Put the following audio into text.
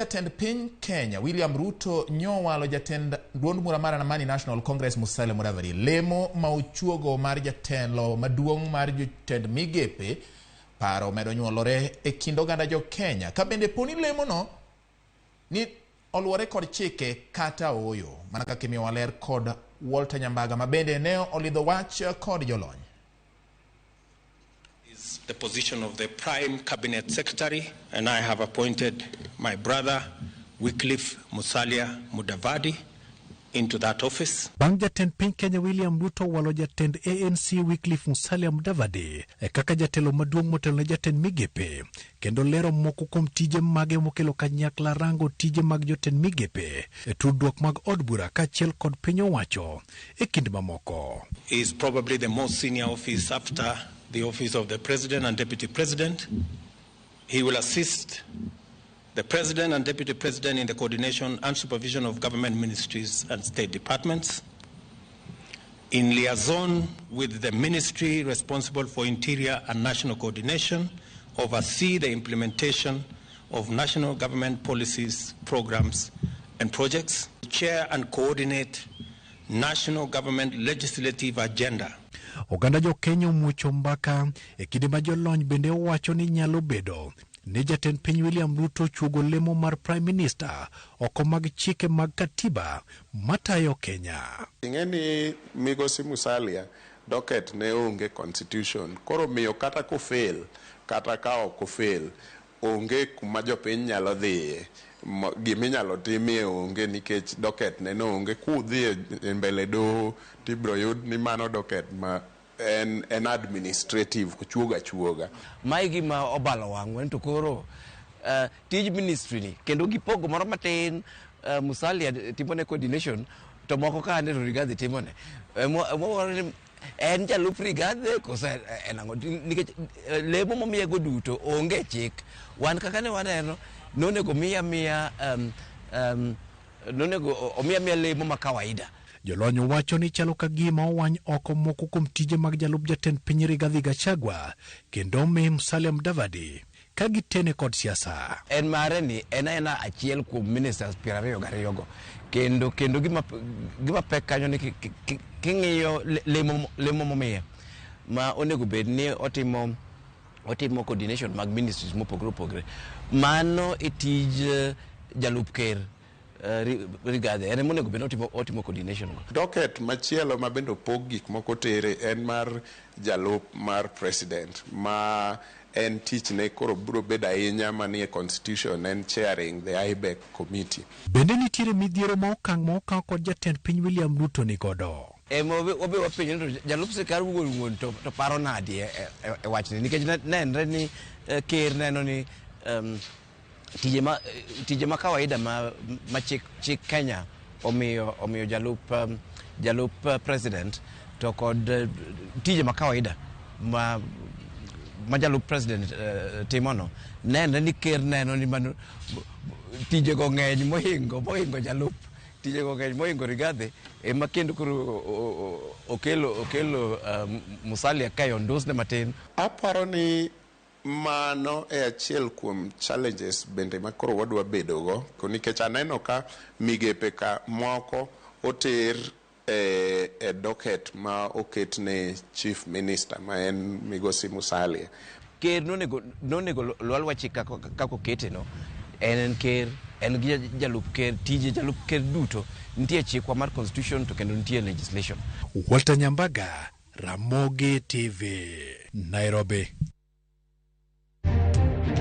Jatend piny Kenya William Ruto nyowalo jatend duond bura mar Amani National Congress Musalia Mudavadi lemo mauchuogo mar jatelo maduong' mar jotend migepe paro medo nyuolore e kind oganda jo Kenya ka bende poni lemo no ni oluore kod chike kata oyo mana kaka imiyo ler kod Walter Nyambaga ma bende ne olidho wach kod Jolony. The position of the Prime Cabinet Secretary, and I have appointed my brother Wycliffe Musalia Mudavadi into that office. Bang jatend piny Kenya William Ruto walo jatend ANC Wycliffe Musalia Mudavadi kaka jatelo maduong' motelo ne jatend migepe kendo lero moko kuom tije mage mokelo kanyakla rango tije mag jotend migepe e tudruok mag od bura kaachiel kod piny owacho e kind mamoko. He is probably the most senior office after the office of the President and Deputy President. He will assist the President and Deputy President in the coordination and supervision of government ministries and state departments, in liaison with the ministry responsible for interior and national coordination, oversee the implementation of national government policies, programs, and projects, chair and coordinate national government legislative agenda. Oganda jo Kenya mucho mbaka e kinde ma jolony bende owacho ni nyalo bedo ni jatend piny William Ruto chuogo lemo mar Prime Minister oko mag chike mag katiba matayo Kenya. Ing'eni migosi Musalia docket ne onge constitution koro miyo kata ko fail kata ka ok fail onge kuma jopiny nyalo dhiye giminyalo timie onge nikech docket ne no onge kudhi e mbele do tibro yud ni mano docket ma en administrative chuoga mai gima obalo wang'wen to koro tij ministry ni kendo gipogo moro matin Musalia timone coordination to moko ka ne Rigathi timone en jalup Rigathi kosa enango nikech lemo momiego duto onge chik wan kaka ne waneno nonego miya lemo ma kawaida. Jolony wacho ni chalo ka gima owany oko moko kuom tije mag jalup jatend piny Rigathi Gachagua kendo mi Musalia Mudavadi ka gitene kod siasa. En mare ni en achiel kuom ministers 22 go kendo gima pek kanyo ni king'iyo lemo momiye ma onego bed ni otimo coordination mag ministries mopogore mano e tij jalup ker Rigathi en monego bed otimo coordination go. Docket machielo ma bendo pog gik moko tere en mar jalup mar president ma en tich ne koro biro bedo ahinya manie constitution en chairing the IBEC committee. Bende nitiere midhiero ma okang' kod jatend piny William Ruto ni godo. Obe wapenjo jalup sirkal wuon to paro nadi e wachni nikech nenre ni ker neno ni tije ma kawaida ma chik Kenya omiyo jalup president to kod tije ma kawaida ma jalup president timono nenre ni ker neno ni mano tije go ng'eny mohingo jalup tije go ng'eny mohingo Rigathi ema kendo koro okelo Musalia kayo ndusne matin. Aparo ni mano e achiel kuom challenges bende ma koro wadwa bedogo nikech aneno ka migepe ka moko oter e docket ma oket ne chief minister ma en migosi Musalia. Ker nonego lwal wachi kako kete no en ker en gi jalup ker tije jalup ker duto nitie chikwa mar constitution to kendo nitie legislation. Walter Nyambaga, Ramogi TV, Nairobi.